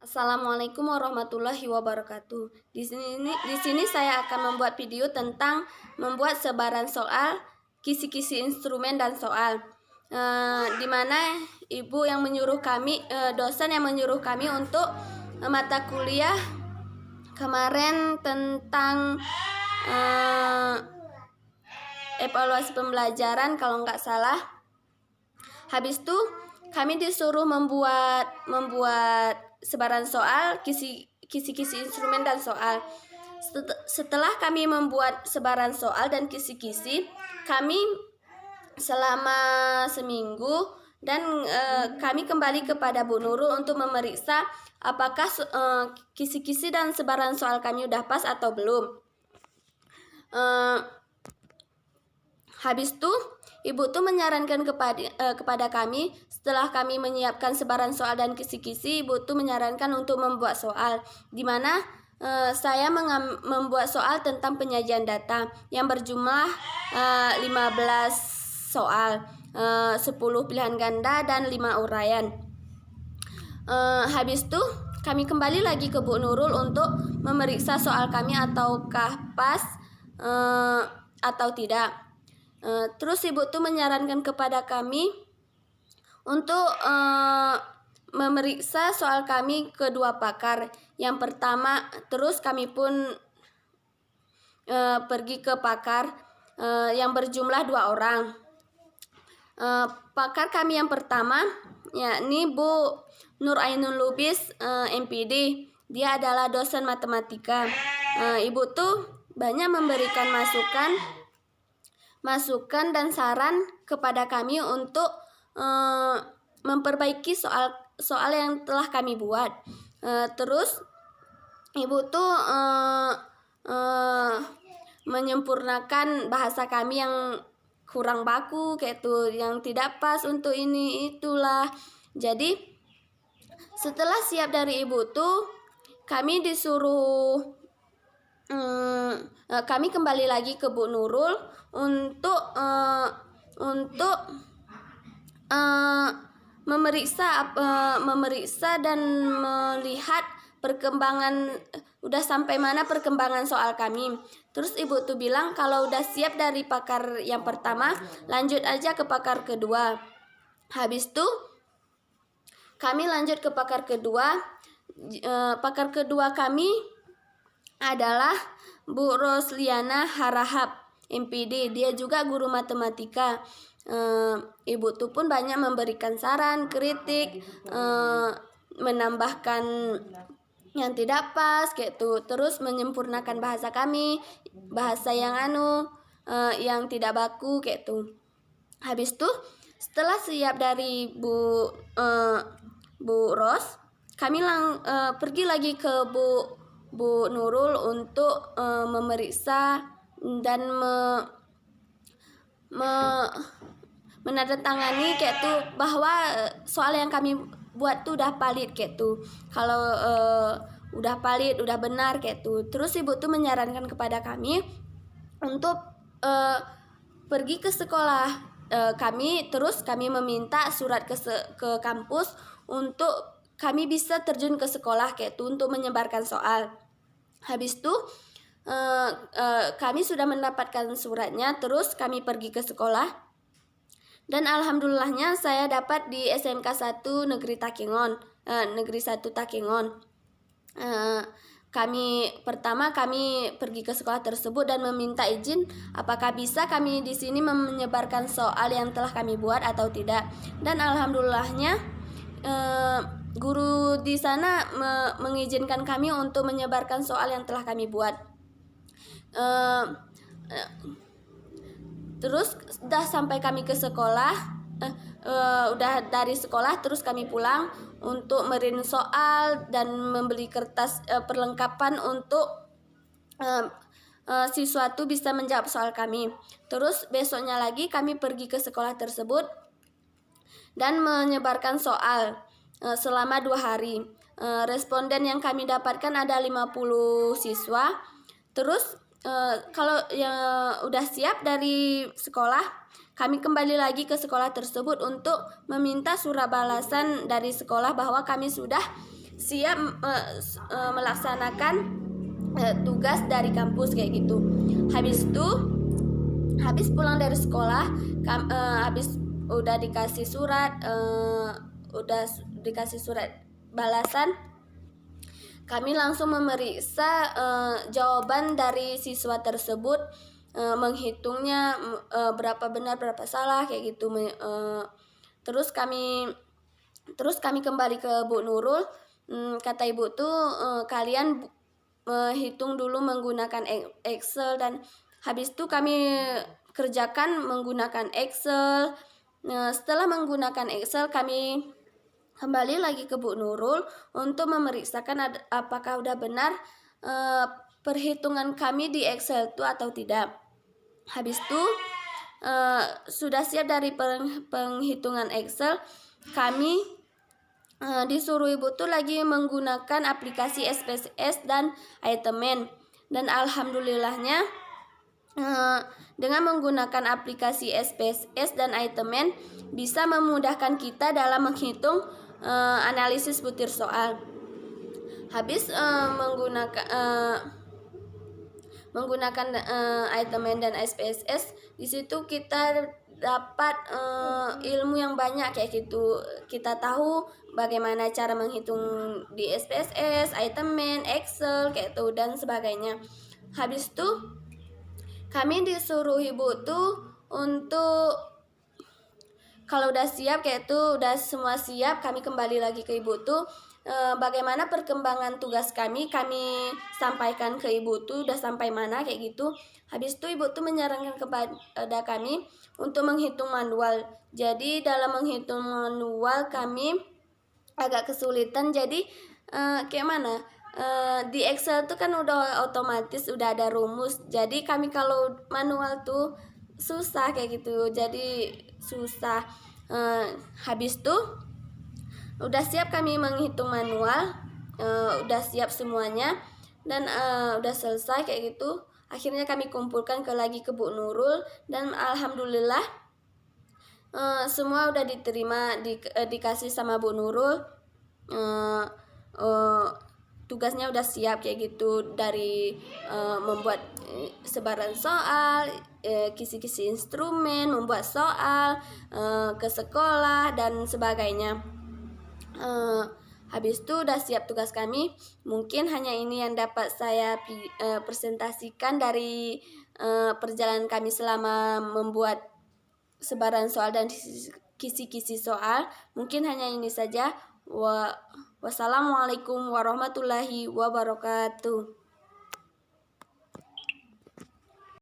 Assalamualaikum warahmatullahi wabarakatuh. Di sini saya akan membuat video tentang membuat sebaran soal, kisi-kisi instrumen dan soal. Di mana ibu yang menyuruh kami, dosen yang menyuruh kami untuk mata kuliah kemarin tentang evaluasi pembelajaran kalau nggak salah. Habis itu kami disuruh membuat sebaran soal, kisi-kisi instrumen dan soal. Setelah kami membuat sebaran soal dan kisi-kisi, kami selama seminggu dan kami kembali kepada Bu Nurul untuk memeriksa apakah kisi-kisi dan sebaran soal kami udah pas atau belum. Habis itu ibu tuh menyarankan kepada kami, setelah kami menyiapkan sebaran soal dan kisi-kisi, ibu tuh menyarankan untuk membuat soal, di mana saya membuat soal tentang penyajian data yang berjumlah 15 soal, 10 pilihan ganda dan 5 uraian. Habis itu kami kembali lagi ke Bu Nurul untuk memeriksa soal kami ataukah pas atau tidak. Terus ibu tuh menyarankan kepada kami untuk memeriksa soal kami ke dua pakar. Yang pertama, terus kami pun pergi ke pakar yang berjumlah 2 orang. Pakar kami yang pertama yakni Bu Nur Ainun Lubis, MPD. Dia adalah dosen matematika. Ibu tuh banyak memberikan masukan dan saran kepada kami untuk memperbaiki soal yang telah kami buat. Terus ibu tuh menyempurnakan bahasa kami yang kurang baku kayak tuh, yang tidak pas untuk ini itulah. Jadi setelah siap dari ibu tuh kami disuruh kami kembali lagi ke Bu Nurul untuk memeriksa dan melihat perkembangan udah sampai mana perkembangan soal kami. Terus ibu tuh bilang kalau udah siap dari pakar yang pertama, lanjut aja ke pakar kedua. Habis itu kami lanjut ke pakar kedua. Pakar kedua kami adalah Bu Rosliana Harahap, MPD. Dia juga guru matematika. Ibu tuh pun banyak memberikan saran, kritik, menambahkan yang tidak pas kayak tuh, terus menyempurnakan bahasa kami, bahasa yang yang tidak baku kayak tuh. Habis tuh setelah siap dari Bu Ros, kami pergi lagi ke Bu Nurul untuk memeriksa dan menandatangani kayak tuh bahwa soal yang kami buat tuh udah valid kayak tuh. Kalau udah valid, udah benar kayak tuh. Terus ibu tuh menyarankan kepada kami untuk pergi ke sekolah kami, terus kami meminta surat ke kampus untuk kami bisa terjun ke sekolah kayak tuh untuk menyebarkan soal. Habis itu kami sudah mendapatkan suratnya, terus kami pergi ke sekolah. Dan alhamdulillahnya saya dapat di SMK 1 Negeri Takengon, Negeri 1 Takengon. Kami pergi ke sekolah tersebut dan meminta izin apakah bisa kami di sini menyebarkan soal yang telah kami buat atau tidak. Dan alhamdulillahnya guru di sana mengizinkan kami untuk menyebarkan soal yang telah kami buat. Terus udah sampai kami ke sekolah, udah dari sekolah terus kami pulang untuk merin soal dan membeli kertas perlengkapan untuk siswa tuh bisa menjawab soal kami. Terus besoknya lagi kami pergi ke sekolah tersebut dan menyebarkan soal selama 2 hari. Responden yang kami dapatkan ada 50 siswa. Terus kalau yang udah siap dari sekolah, kami kembali lagi ke sekolah tersebut untuk meminta surat balasan dari sekolah bahwa kami sudah siap melaksanakan tugas dari kampus kayak gitu. Habis pulang dari sekolah, habis udah dikasih surat balasan, kami langsung memeriksa jawaban dari siswa tersebut, menghitungnya berapa benar berapa salah kayak gitu. Terus kami kembali ke Bu Nurul. Kata ibu tuh, kalian hitung dulu menggunakan Excel, dan habis itu kami kerjakan menggunakan Excel. Setelah menggunakan Excel, kami kembali lagi ke Bu Nurul untuk memeriksakan apakah udah benar perhitungan kami di Excel itu atau tidak. Habis itu sudah siap dari penghitungan Excel, kami disuruh ibu tuh lagi menggunakan aplikasi SPSS dan Itemman. Dan alhamdulillahnya, dengan menggunakan aplikasi SPSS dan Itemman bisa memudahkan kita dalam menghitung analisis butir soal. Habis menggunakan Itemman dan SPSS, di situ kita dapat ilmu yang banyak kayak gitu. Kita tahu bagaimana cara menghitung di SPSS, Itemman, Excel kayak itu dan sebagainya. Habis itu kami disuruh ibu tuh untuk kalau udah siap kayak itu, udah semua siap, kami kembali lagi ke ibu tuh, bagaimana perkembangan tugas kami sampaikan ke ibu tuh udah sampai mana kayak gitu. Habis itu ibu tuh menyarankan kepada kami untuk menghitung manual. Jadi dalam menghitung manual kami agak kesulitan. Jadi kayak mana? Di Excel tuh kan udah otomatis udah ada rumus. Jadi kami kalau manual tuh susah kayak gitu. Jadi susah. Habis tuh udah siap kami menghitung manual, udah siap semuanya, dan udah selesai kayak gitu. Akhirnya kami kumpulkan lagi ke Bu Nurul, dan alhamdulillah semua udah diterima, dikasih sama Bu Nurul. Tugasnya udah siap kayak gitu, dari membuat sebaran soal, kisi-kisi instrumen, membuat soal ke sekolah dan sebagainya. Habis itu udah siap tugas kami. Mungkin hanya ini yang dapat saya presentasikan dari perjalanan kami selama membuat sebaran soal dan kisi-kisi soal. Mungkin hanya ini saja. Wassalamualaikum warahmatullahi wabarakatuh.